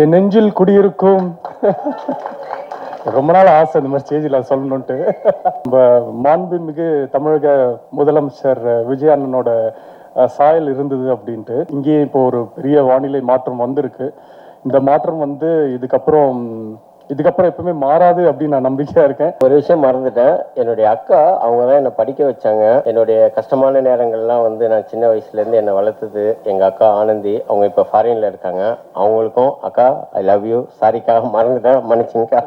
என் நெஞ்சில் குடியிருக்கும் ரொம்ப நாள் ஆசை இந்த மாதிரி ஸ்டேஜில் சொல்லணுன்ட்டு. நம்ம மாண்புமிகு தமிழக முதலமைச்சர் விஜய் அண்ணனோட சாயல் இருந்தது அப்படின்ட்டு இங்கேயே இப்போ ஒரு பெரிய வானிலை மாற்றம் வந்திருக்கு. இந்த மாற்றம் வந்து இதுக்கப்புறம் எப்பவுமே மாறாது அப்படின்னு நான் நம்பிக்கையா இருக்கேன். ஒரு விஷயம் மறந்துட்டேன். என்னுடைய அக்கா அவங்க தான் என்னை படிக்க வச்சாங்க. என்னுடைய கஷ்டமான நேரங்கள்லாம் வந்து நான் சின்ன வயசுலேருந்து என்னை வளர்த்தது எங்கள் அக்கா ஆனந்தி. அவங்க இப்போ ஃபாரின்ல இருக்காங்க. அவங்களுக்கும் அக்கா ஐ லவ் யூ. சாரிக்கா, மறந்துட்டேன், மன்னிச்சுங்கக்கா.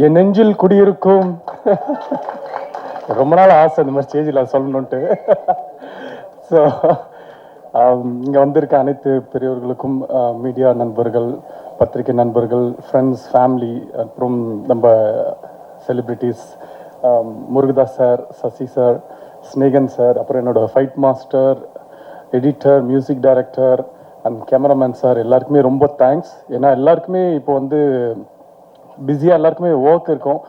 என் நெஞ்சில் குடியிருக்கும் ரொம்ப நாள் ஆசை இந்த மாதிரி ஸ்டேஜில் சொல்லணுன்ட்டு. ஸோ இங்கே வந்திருக்க அனைத்து பெரியவர்களுக்கும், மீடியா நண்பர்கள், பத்திரிகை நண்பர்கள், ஃப்ரெண்ட்ஸ், ஃபேமிலி, அப்புறம் நம்ம celebrities, Murugadoss sir, Sasi sir, Snehan sir, அப்புறம் என்னோட fight master, editor, music director and cameraman sir, எல்லாருக்குமே ரொம்ப தேங்க்ஸ். ஏன்னா எல்லாருக்குமே இப்போ வந்து பிஸியாக எல்லாருக்குமே ஒர்க் இருக்கும்.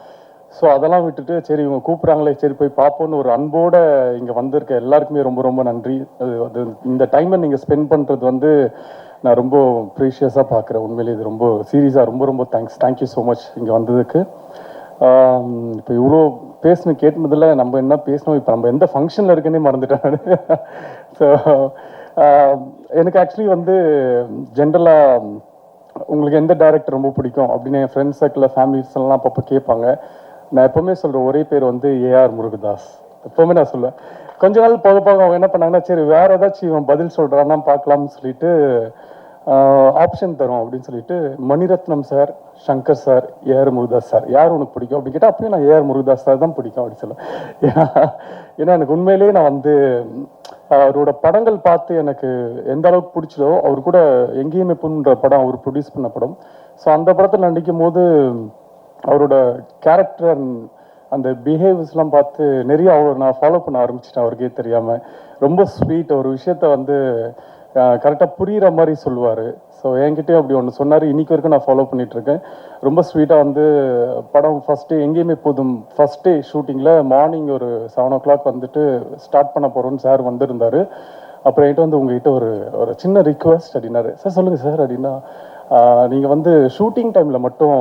ஸோ அதெல்லாம் விட்டுட்டு சரி இவங்க கூப்பிட்றாங்களே, சரி போய் பார்ப்போன்னு ஒரு அன்போடு இங்கே வந்திருக்க எல்லாருக்குமே ரொம்ப ரொம்ப நன்றி. அது இந்த டைமை நீங்கள் ஸ்பெண்ட் பண்ணுறது வந்து நான் ரொம்ப ப்ரீஷியஸாக பார்க்குறேன். உண்மையிலே இது ரொம்ப சீரியஸாக ரொம்ப ரொம்ப தேங்க்யூ ஸோ மச் இங்கே வந்ததுக்கு. இப்போ இவ்வளோ பேசணும் கேட்டதில் நம்ம என்ன பேசணும், இப்போ நம்ம எந்த ஃபங்க்ஷனில் இருக்குன்னே மறந்துட்டேன். ஸோ எனக்கு ஆக்சுவலி வந்து ஜென்ரலாக உங்களுக்கு எந்த டைரக்டர் ரொம்ப பிடிக்கும் அப்படின்னு என் ஃப்ரெண்ட்ஸ் சர்க்கிளில் ஃபேமிலிஸ் எல்லாம் அப்பப்போ கேட்பாங்க. நான் எப்போவுமே சொல்கிற ஒரே பேர் வந்து ஏஆர் முருகதாஸ். எப்போவுமே நான் சொல்லுவேன். கொஞ்ச நாள் போக போக அவங்க என்ன பண்ணாங்கன்னா, சரி வேறு ஏதாச்சும் இவன் பதில் சொல்கிறான்னா பார்க்கலாம்னு சொல்லிட்டு ஆப்ஷன் தரும் அப்படின்னு சொல்லிட்டு Maniratnam sir, Shankar sir, AR Murugadoss sir யார் உனக்கு பிடிக்கும் அப்படின்னு கேட்டால் அப்பயும் நான் ஏஆர் முருகதாஸ் சார் தான் பிடிக்கும் அப்படின்னு சொல்லுவேன். ஏன்னா எனக்கு உண்மையிலேயே நான் வந்து அவரோட படங்கள் பார்த்து எனக்கு எந்த அளவுக்கு பிடிச்சதோ, அவர் கூட எங்கேயுமே பொண்ணுன்ற படம் அவர் ப்ரொடியூஸ் பண்ண படம். ஸோ அந்த படத்தில் நடிக்கும் போது அவரோட கேரக்டர் அந்த பிஹேவியர்ஸ்லாம் பார்த்து நிறைய நான் ஃபாலோ பண்ண ஆரம்பிச்சிட்டேன். அவருக்கே தெரியாமல் ரொம்ப ஸ்வீட். ஒரு விஷயத்த வந்து கரெக்டாக புரிகிற மாதிரி சொல்லுவார். ஸோ என்கிட்டயும் அப்படி ஒன்று சொன்னார். இன்னைக்கு வரைக்கும் நான் ஃபாலோ பண்ணிகிட்ருக்கேன். ரொம்ப ஸ்வீட்டாக வந்து படம் ஃபஸ்ட்டு எங்கேயுமே போதும் ஃபஸ்ட் டே ஷூட்டிங்கில் மார்னிங் ஒரு 7 o'clock வந்துட்டு ஸ்டார்ட் பண்ண போகிறோன்னு சார் வந்திருந்தார். அப்புறம் என்கிட்ட வந்து உங்ககிட்ட ஒரு சின்ன ரிக்வெஸ்ட் அப்படின்னாரு. சார் சொல்லுங்கள் சார் அப்படின்னா, நீங்கள் வந்து ஷூட்டிங் டைமில் மட்டும்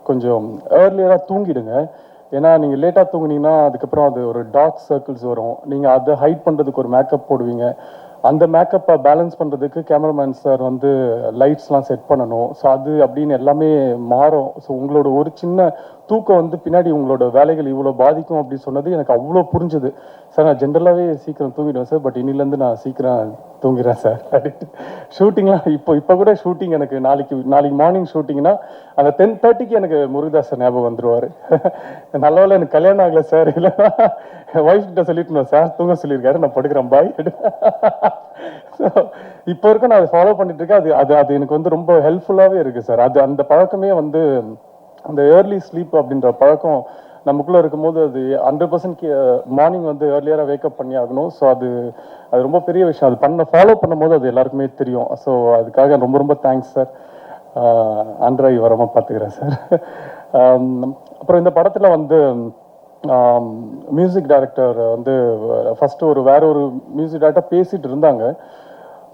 கொஞ்சம் ஏர்லியராக தூங்கிடுங்க. ஏன்னா நீங்கள் லேட்டாக தூங்குனீங்கன்னா அதுக்கப்புறம் அது ஒரு டார்க் சர்க்கிள்ஸ் வரும். நீங்கள் அதை ஹைட் பண்ணுறதுக்கு ஒரு மேக்கப் போடுவீங்க. அந்த மேக்கப்பை பேலன்ஸ் பண்ணுறதுக்கு கேமராமேன் சார் வந்து லைட்ஸ்லாம் செட் பண்ணணும். ஸோ அது அப்படின்னு எல்லாமே மாறும். ஸோ உங்களோட ஒரு சின்ன தூக்கம் வந்து பின்னாடி உங்களோட வேலைகள் இவ்வளோ பாதிக்கும் அப்படின்னு சொன்னது எனக்கு அவ்வளோ புரிஞ்சுது. சார் நான் ஜென்ரலாகவே சீக்கிரம் தூங்கிடுவேன் சார், பட் இன்னிலேருந்து நான் சீக்கிரம் தூங்கிடுறேன் சார் அப்படின்ட்டு. ஷூட்டிங்லாம் இப்போ கூட ஷூட்டிங் எனக்கு நாளைக்கு மார்னிங் ஷூட்டிங்னா அந்த 10:30க்கு எனக்கு முருகதாஸ் சார் ஞாபகம் வந்துடுவார். நல்லவேளை எனக்கு கல்யாணம் ஆகலை சார், இல்லை ஒய்ஃப் கிட்ட சொல்லிட்டு சார் தூங்க சொல்லியிருக்காரு, நான் படுக்கிறேன் பாய். இப்போ வரைக்கும் நான் அதை ஃபாலோ பண்ணிட்டு இருக்கேன். அது எனக்கு வந்து ரொம்ப ஹெல்ப்ஃபுல்லாகவே இருக்குது சார். அந்த பழக்கமே வந்து அந்த ஏர்லி ஸ்லீப் அப்படின்ற பழக்கம் நமக்குள்ளே இருக்கும்போது அது 100% மார்னிங் வந்து ஏர்லியராக வேக்கப் பண்ணி ஆகணும். ஸோ அது ரொம்ப பெரிய விஷயம். அது ஃபாலோ பண்ணும்போது அது எல்லாருக்குமே தெரியும். ஸோ அதுக்காக ரொம்ப ரொம்ப தேங்க்ஸ் சார். ஆண்ட்ராய் வராமல் பார்த்துக்கிறேன் சார். அப்புறம் இந்த படத்தில் வந்து மியூசிக் டைரக்டர் வந்து ஃபஸ்ட்டு வேற ஒரு மியூசிக் டைரக்டர் பேசிகிட்டு இருந்தாங்க.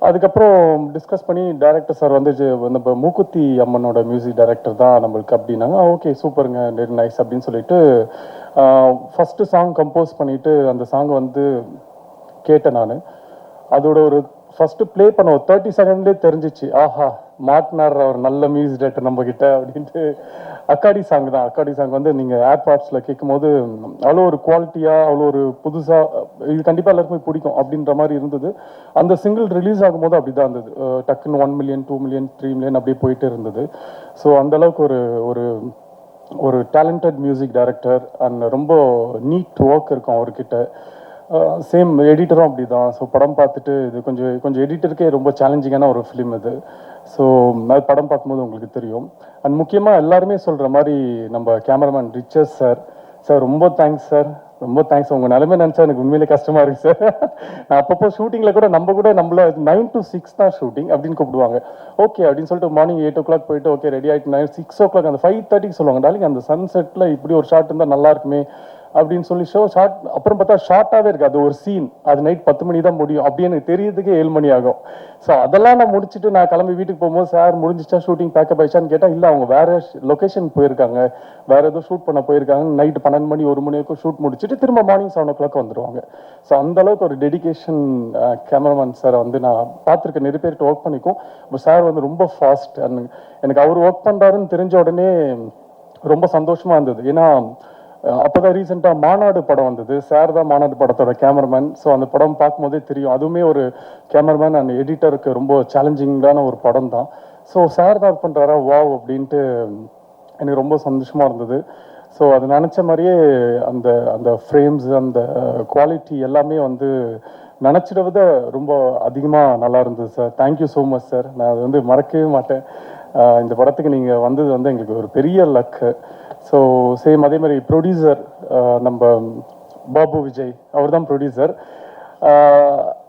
அதுக்கப்புறம் டிஸ்கஸ் பண்ணி டைரக்டர் சார் வந்து நம்ம மூக்குத்தி அம்மனோட மியூசிக் டைரக்டர் தான் நம்மளுக்கு அப்படின்னாங்க. ஓகே சூப்பருங்க, வெரி நைஸ் அப்படின்னு சொல்லிட்டு ஃபஸ்ட்டு சாங் கம்போஸ் பண்ணிவிட்டு அந்த சாங் வந்து கேட்டேன் நான். அதோட ஒரு ஃபஸ்ட்டு ப்ளே பண்ண ஒரு 30 செகண்ட்லேயே தெரிஞ்சிச்சு, ஆஹா மாட்டினார் அவர் நல்ல மியூசிக் டைரக்டர் நம்மக்கிட்ட அப்படின்ட்டு. அக்காடி சாங் தான். அக்காடி சாங் வந்து நீங்கள் ஏர்பாட்ஸில் கேட்கும் போது அவ்வளோ ஒரு குவாலிட்டியாக, அவ்வளோ ஒரு புதுசாக, இது கண்டிப்பாக எல்லாருக்குமே பிடிக்கும் அப்படின்ற மாதிரி இருந்தது. அந்த சிங்கிள் ரிலீஸ் ஆகும்போது அப்படி தான் இருந்தது. டக்குன்னு 1 million 2 million 3 million அப்படியே போயிட்டு இருந்தது. ஸோ அந்தளவுக்கு ஒரு ஒரு டேலண்டட் மியூசிக் டைரக்டர் அண்ட் ரொம்ப நீட் ஒர்க் இருக்கும் அவர்கிட்ட. சேம் எடிட்டரும் அப்படி தான். ஸோ படம் பார்த்துட்டு இது கொஞ்சம் எடிட்டருக்கே ரொம்ப சேலஞ்சிங்கான ஒரு ஃபிலிம் இது. ஸோ அது படம் பார்க்கும்போது உங்களுக்கு தெரியும். அண்ட் முக்கியமாக எல்லாருமே சொல்கிற மாதிரி நம்ம கேமராமேன் ரிச்சர்ஸ் சார், ரொம்ப தேங்க்ஸ் சார், ரொம்ப தேங்க்ஸ். உங்கள் நிலைமை நினச்சா எனக்கு உண்மையிலே கஷ்டமாக இருக்குது சார். நான் அப்பப்போ ஷூட்டிங்கில் கூட நம்மள 9 to 6 தான் ஷூட்டிங் அப்படின்னு கூப்பிடுவாங்க. ஓகே அப்படின்னு சொல்லிட்டு மார்னிங் 8 o'clock போயிட்டு ஓகே ரெடி ஆகிட்டு 6 o'clock அந்த 5:30க்கு சொல்லுவாங்க, டாலிங் அந்த சன்செட்டில் இப்படி ஒரு ஷாட் இருந்தால் நல்லா இருக்குமே அப்படின்னு சொல்லி ஷார்ட், அப்புறம் பார்த்தா ஷார்ட்டாகவே இருக்கு, அது ஒரு சீன், அது நைட் 10 மணி தான் முடியும், அப்படி எனக்கு தெரியறதுக்கே 7 மணி ஆகும். ஸோ அதெல்லாம் நான் முடிச்சுட்டு நான் கிளம்பி வீட்டுக்கு போகும்போது சார் முடிஞ்சிச்சா ஷூட்டிங் பேக்கப் ஆயிடுச்சான்னு கேட்டால் இல்லை, அவங்க வேற லொக்கேஷன் போயிருக்காங்க, வேற ஏதோ ஷூட் பண்ண போயிருக்காங்க, நைட்டு 12 மணி 1 மணி வரைக்கும் ஷூட் முடிச்சுட்டு திரும்ப மார்னிங் 7 o'clock வந்துருவாங்க. ஸோ அந்த அளவுக்கு ஒரு டெடிகேஷன் கேமராமேன் சார் வந்து நான் பார்த்துருக்கேன், நிறைய பேர்கிட்ட ஒர்க் பண்ணிக்கும். இப்போ சார் வந்து ரொம்ப ஃபாஸ்ட், எனக்கு அவர் ஒர்க் பண்ணுறாருன்னு தெரிஞ்ச உடனே ரொம்ப சந்தோஷமா இருந்தது. ஏன்னா அப்போதான் ரீசெண்டாக மாநாடு படம் வந்தது, சார் தான் மாநாடு படத்தோட கேமராமேன். ஸோ அந்த படம் பார்க்கும்போதே தெரியும், அதுவுமே ஒரு கேமராமேன் அண்ட் எடிட்டருக்கு ரொம்ப சேலஞ்சிங்கான ஒரு படம் தான். ஸோ சார் தான் பண்ணுறாரா வாவ் அப்படின்ட்டு எனக்கு ரொம்ப சந்தோஷமா இருந்தது. ஸோ அது நினச்ச மாதிரியே அந்த அந்த ஃப்ரேம்ஸ், அந்த குவாலிட்டி எல்லாமே வந்து நினச்சிட விட ரொம்ப அதிகமாக நல்லா இருந்தது sir. Thank you so much sir, நான் அது வந்து மறக்கவே மாட்டேன். இந்த படத்துக்கு நீங்கள் வந்தது வந்து எங்களுக்கு ஒரு பெரிய லக்கு. ஸோ சேம் அதே மாதிரி ப்ரொடியூசர் நம்ம பாபு விஜய், அவர் தான் ப்ரொடியூசர்.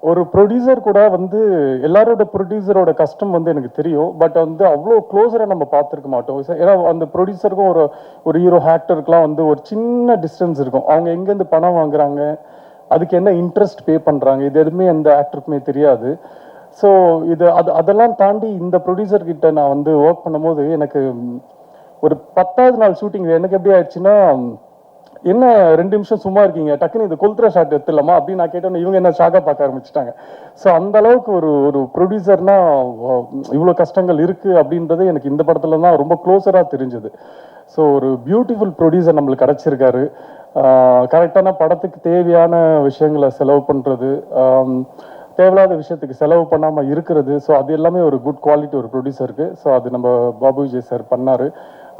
ஒரு ப்ரொடியூசர் கூட வந்து எல்லாரோட ப்ரொடியூசரோட கஷ்டம் வந்து எனக்கு தெரியும், பட் வந்து அவ்வளோ க்ளோஸராக நம்ம பார்த்துருக்க மாட்டோம். ஏன்னா அந்த ப்ரொடியூசருக்கும் ஒரு ஹீரோ ஆக்டருக்குலாம் வந்து ஒரு சின்ன டிஸ்டன்ஸ் இருக்கும். அவங்க எங்கேருந்து பணம் வாங்குறாங்க, அதுக்கு என்ன இன்ட்ரெஸ்ட் பே பண்ணுறாங்க, இது எதுவுமே எந்த ஆக்டருக்குமே தெரியாது. ஸோ அதெல்லாம் தாண்டி இந்த ப்ரொடியூசர் கிட்ட நான் வந்து ஒர்க் பண்ணும்போது எனக்கு ஒரு 10வது நாள் ஷூட்டிங் எனக்கு எப்படி ஆயிடுச்சுன்னா, என்ன 2 நிமிஷம் சும்மா இருக்கீங்க, டக்குன்னு இது கொளுத்துற ஷாட் எடுத்துடலாமா அப்படின்னு நான் கேட்டோன்னு இவங்க என்ன ஷாக்காக பார்க்க ஆரம்பிச்சிட்டாங்க. ஸோ அந்த அளவுக்கு ஒரு ப்ரொடியூசர்னா இவ்வளோ கஷ்டங்கள் இருக்கு அப்படின்றது எனக்கு இந்த படத்துல தான் ரொம்ப க்ளோஸராக தெரிஞ்சது. ஸோ ஒரு பியூட்டிஃபுல் ப்ரொடியூசர் நம்மளுக்கு கிடைச்சிருக்காரு. கரெக்டான படத்துக்கு தேவையான விஷயங்களை செலவு பண்ணுறது, தேவையில்லாத விஷயத்துக்கு செலவு பண்ணாமல் இருக்கிறது. ஸோ அது எல்லாமே ஒரு குட் குவாலிட்டி ஒரு ப்ரொடியூசருக்கு. ஸோ அது நம்ம பாபு விஜய் சார் பண்ணார்.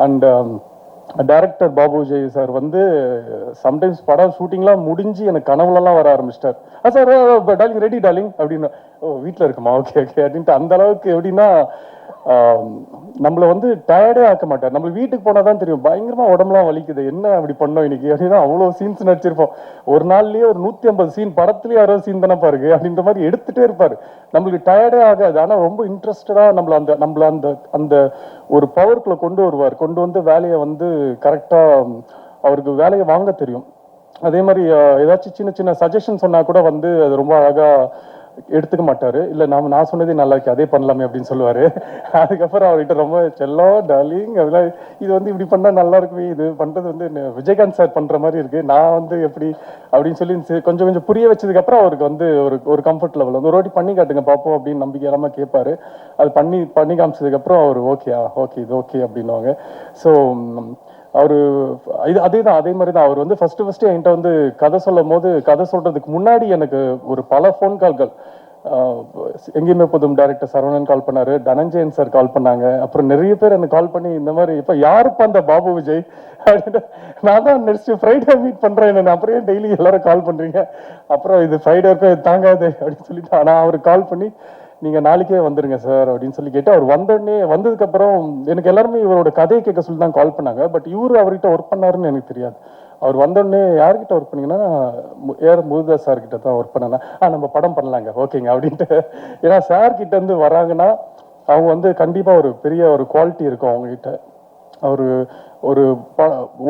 And director Babu Vijay sir வந்து சம்டைம்ஸ் படம் ஷூட்டிங்லாம் முடிஞ்சு எனக்கு கனவுலலாம் வர ஆரம்பிச்சிட்டார். சார் டார்லிங் ரெடி டார்லிங் அப்படின்னு, ஓ வீட்டில் இருக்குமா, ஓகே ஓகே அப்படின்ட்டு. அந்த அளவுக்கு எப்படின்னா நம்மளை வந்து டயர்டே ஆக்க மாட்டார். நம்ம வீட்டுக்கு போனால் தான் தெரியும் பயங்கரமா உடம்புலாம் வலிக்குது, என்ன அப்படி பண்ணோம் இன்னைக்கு அப்படின்னா. அவ்வளோ சீன்ஸ் நடிச்சிருப்போம், ஒரு நாள்லயே ஒரு 150 சீன், படத்துலயே 60 சீன் தானே பாருங்க அப்படின்ற மாதிரி எடுத்துட்டே இருப்பாரு. நம்மளுக்கு டயர்டே ஆகாது, ஆனால் ரொம்ப இன்ட்ரெஸ்டடா நம்மள அந்த அந்த ஒரு பவருக்குள்ள கொண்டு வருவார். கொண்டு வந்து வேலையை வந்து கரெக்டா அவருக்கு வேலையை வாங்க தெரியும். அதே மாதிரி ஏதாச்சும் சின்ன சின்ன சஜஷன் சொன்னா கூட வந்து அது ரொம்ப அழகா எடுத்துக்க மாட்டாரு. இல்ல நான் சொன்னதே நல்லா இருக்கு, அதே பண்ணலாமே அப்படின்னு சொல்லுவாரு. அதுக்கப்புறம் அவர்கிட்ட ரொம்ப செல்லம் டார்லிங் அதெல்லாம், இது வந்து இப்படி பண்ணா நல்லா இருக்குமே, இது பண்றது வந்து விஜயகாந்த் சார் பண்ற மாதிரி இருக்கு, நான் வந்து எப்படி அப்படின்னு சொல்லி கொஞ்சம் கொஞ்சம் புரிய வச்சதுக்கு அப்புறம் அவருக்கு வந்து ஒரு கம்ஃபர்ட் லெவல் வந்து ஒரு வாட்டி பண்ணி காட்டுங்க பார்ப்போம் அப்படின்னு நம்பிக்கை இல்லாம கேட்பாரு. அது பண்ணி காமிச்சதுக்கு அப்புறம் அவர் ஓகே ஓகே இது ஓகே அப்படின்னுவாங்க. ஸோ அவரு அதே மாதிரி தான் அவர் வந்து ஃபர்ஸ்ட் என்கிட்ட வந்து கதை சொல்லும் போது, கதை சொல்றதுக்கு முன்னாடி எனக்கு ஒரு பல ஃபோன் கால்கள், எங்கேயுமே புதும் டைரக்டர் சரவணன் கால் பண்ணாரு, தனஞ்சயன் சார் கால் பண்ணாங்க, அப்புறம் நிறைய பேர் எனக்கு கால் பண்ணி இந்த மாதிரி இப்ப யாருப்பா அந்த பாபு விஜய் அப்படின்னு, நான் தான் நெக்ஸ்ட் ஃப்ரைடே மீட் பண்றேன், அப்புறம் டெய்லி எல்லாரும் கால் பண்றீங்க, அப்புறம் இது ஃப்ரைடே இருக்கும் தாங்காது அப்படின்னு சொல்லிட்டு, ஆனா அவருக்கு கால் பண்ணி நீங்க நாளைக்கே வந்துருங்க சார் அப்படின்னு சொல்லி கேட்டு, அவர் வந்ததுக்கு அப்புறம் எனக்கு எல்லாருமே இவரோட கதையை கேட்க சொல்லி தான் கால் பண்ணாங்க. பட் இவரு அவர்கிட்ட ஒர்க் பண்ணாருன்னு எனக்கு தெரியாது. அவர் வந்தோடனே யார்கிட்ட ஒர்க் பண்ணீங்கன்னா, ஏஆர் முருகதாஸ் சார் கிட்ட தான் ஒர்க் பண்ணேன்னா, நம்ம படம் பண்ணலாங்க ஓகேங்க அப்படின்ட்டு. ஏன்னா சார் கிட்ட இருந்து வராங்கன்னா அவங்க வந்து கண்டிப்பா ஒரு பெரிய ஒரு குவாலிட்டி இருக்கும் அவங்க கிட்ட. ஒரு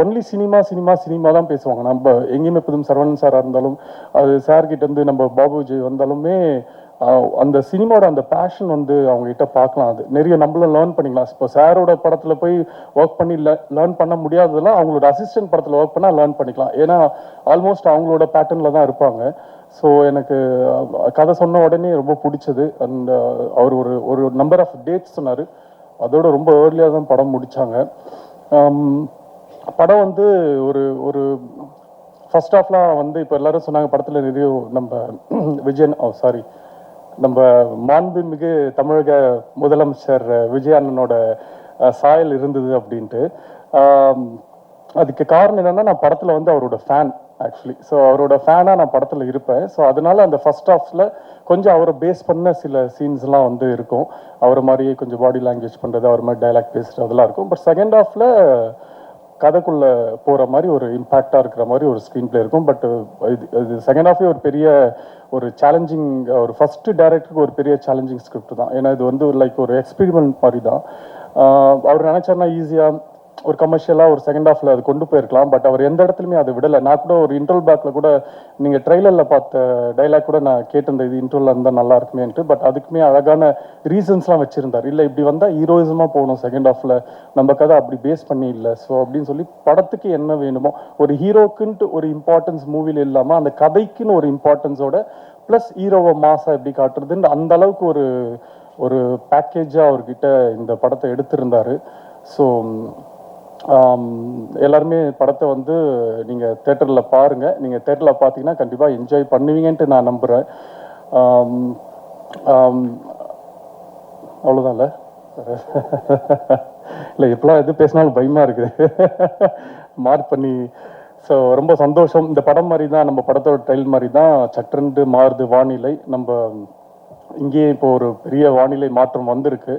ஒன்லி சினிமா தான் பேசுவாங்க. நம்ம எங்கேயுமே புதும் சரவணன் சாரா இருந்தாலும், அது சார் கிட்ட இருந்து நம்ம பாபு விஜய் வந்தாலுமே அந்த சினிமாவோட அந்த பேஷன் வந்து அவங்க கிட்ட பார்க்கலாம். அது நிறைய நம்மளும் லேர்ன் பண்ணிக்கலாம். இப்போ சாரோட படத்துல போய் ஒர்க் பண்ணி லேர்ன் பண்ண முடியாததெல்லாம் அவங்களோட அசிஸ்டன்ட் படத்துல ஒர்க் பண்ணா லேர்ன் பண்ணிக்கலாம். ஏன்னா ஆல்மோஸ்ட் அவங்களோட பேட்டர்ன்ல தான் இருப்பாங்க. ஸோ எனக்கு கதை சொன்ன உடனே ரொம்ப பிடிச்சது. அண்ட் அவர் ஒரு நம்பர் ஆஃப் டேட்ஸ் சொன்னார், அதோட ரொம்ப ஏர்லியாக தான் படம் முடிச்சாங்க. படம் வந்து ஒரு ஃபர்ஸ்ட் ஹாஃப்லாம் வந்து இப்போ எல்லாரும் சொன்னாங்க படத்தில் நிறைய நம்ம நம்ம மாண்புமிகு தமிழக முதலமைச்சர் விஜய் அண்ணனோட சாயல் இருந்தது அப்படின்ட்டு. அதுக்கு காரணம் என்னன்னா, நான் படத்தில் வந்து அவரோட ஃபேன் ஆக்சுவலி. ஸோ அவரோட ஃபேனாக நான் படத்தில் இருப்பேன். ஸோ அதனால அந்த ஃபர்ஸ்ட் ஹாஃப்ல கொஞ்சம் அவரை பேஸ் பண்ண சில சீன்ஸ்லாம் வந்து இருக்கும். அவரை மாதிரியே கொஞ்சம் பாடி லாங்குவேஜ் பண்ணுறது, அவர் மாதிரி டைலாக் பேசுகிறது அதெல்லாம் இருக்கும். பட் செகண்ட் ஹாஃப்ல கதைக்குள்ள போகிற மாதிரி ஒரு இம்பேக்டாக இருக்கிற மாதிரி ஒரு ஸ்க்ரீன் பிளே இருக்கும். பட் இது செகண்ட் ஹாஃபே ஒரு பெரிய ஒரு சேலஞ்சிங், ஒரு ஃபர்ஸ்ட் டைரக்டருக்கு ஒரு பெரிய சேலஞ்சிங் ஸ்கிரிப்ட் தான். ஏன்னா இது வந்து லைக் ஒரு எக்ஸ்பெரிமெண்ட் மாதிரி தான். அவர் நினைச்சாருன்னா ஈஸியாக ஒரு கமர்ஷியலாக ஒரு செகண்ட் ஹாஃப்ல அது கொண்டு போயிருக்கலாம். பட் அவர் எந்த இடத்துலையுமே அதை விடலை. நான் கூட ஒரு இன்ட்ரோல் பேக்கில் கூட நீங்கள் ட்ரெய்லரில் பார்த்த டைலாக் கூட நான் கேட்டிருந்தேன், இது இன்ட்ரோலில் இருந்தால் நல்லா இருக்குமேன்ட்டு. பட் அதுக்குமே அழகான ரீசன்ஸ்லாம் வச்சுருந்தார். இல்லை இப்படி வந்தால் ஹீரோயிசமாக போகணும் செகண்ட் ஹாஃபில், நம்ம கதை அப்படி பேஸ் பண்ணி இல்லை. ஸோ அப்படின்னு சொல்லி படத்துக்கு என்ன வேணுமோ, ஒரு ஹீரோக்குன்ட்டு ஒரு இம்பார்ட்டன்ஸ் மூவியில் இல்லாமல் அந்த கதைக்குன்னு ஒரு இம்பார்ட்டன்ஸோட ப்ளஸ் ஹீரோவை மாசா எப்படி காட்டுறதுன்னு அந்த அளவுக்கு ஒரு ஒரு பேக்கேஜாக அவர்கிட்ட இந்த படத்தை எடுத்திருந்தாரு. ஸோ எல்லாருமே படத்தை வந்து நீங்கள் தேட்டரில் பாருங்கள். நீங்கள் தேட்டரில் பார்த்தீங்கன்னா கண்டிப்பாக என்ஜாய் பண்ணுவீங்கன்ட்டு நான் நம்புகிறேன். அவ்வளோதான்ல. இல்லை எப்பெல்லாம் எது பேசினாலும் பயமாக இருக்குது மார்க் பண்ணி. ஸோ ரொம்ப சந்தோஷம். இந்த படம் மாதிரி தான், நம்ம படத்தோட டைல் மாதிரி தான் சற்றென்று மாறுது வானிலை. நம்ம இங்கேயே இப்போ ஒரு பெரிய வானிலை மாற்றம் வந்திருக்கு.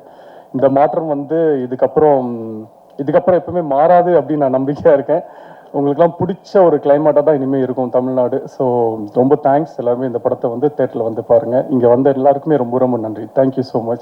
இந்த மாற்றம் வந்து இதுக்கப்புறம் எப்பவுமே மாறாது அப்படின்னு நான் நம்பிக்கையாக இருக்கேன். உங்களுக்குலாம் பிடிச்ச ஒரு கிளைமேட்டாக தான் இனிமேல் இருக்கும் தமிழ்நாடு. ஸோ ரொம்ப தேங்க்ஸ். எல்லாருமே இந்த படத்தை வந்து தேட்டரில் வந்து பாருங்கள். இங்கே வந்த எல்லாருக்குமே ரொம்ப ரொம்ப நன்றி. Thank you so much.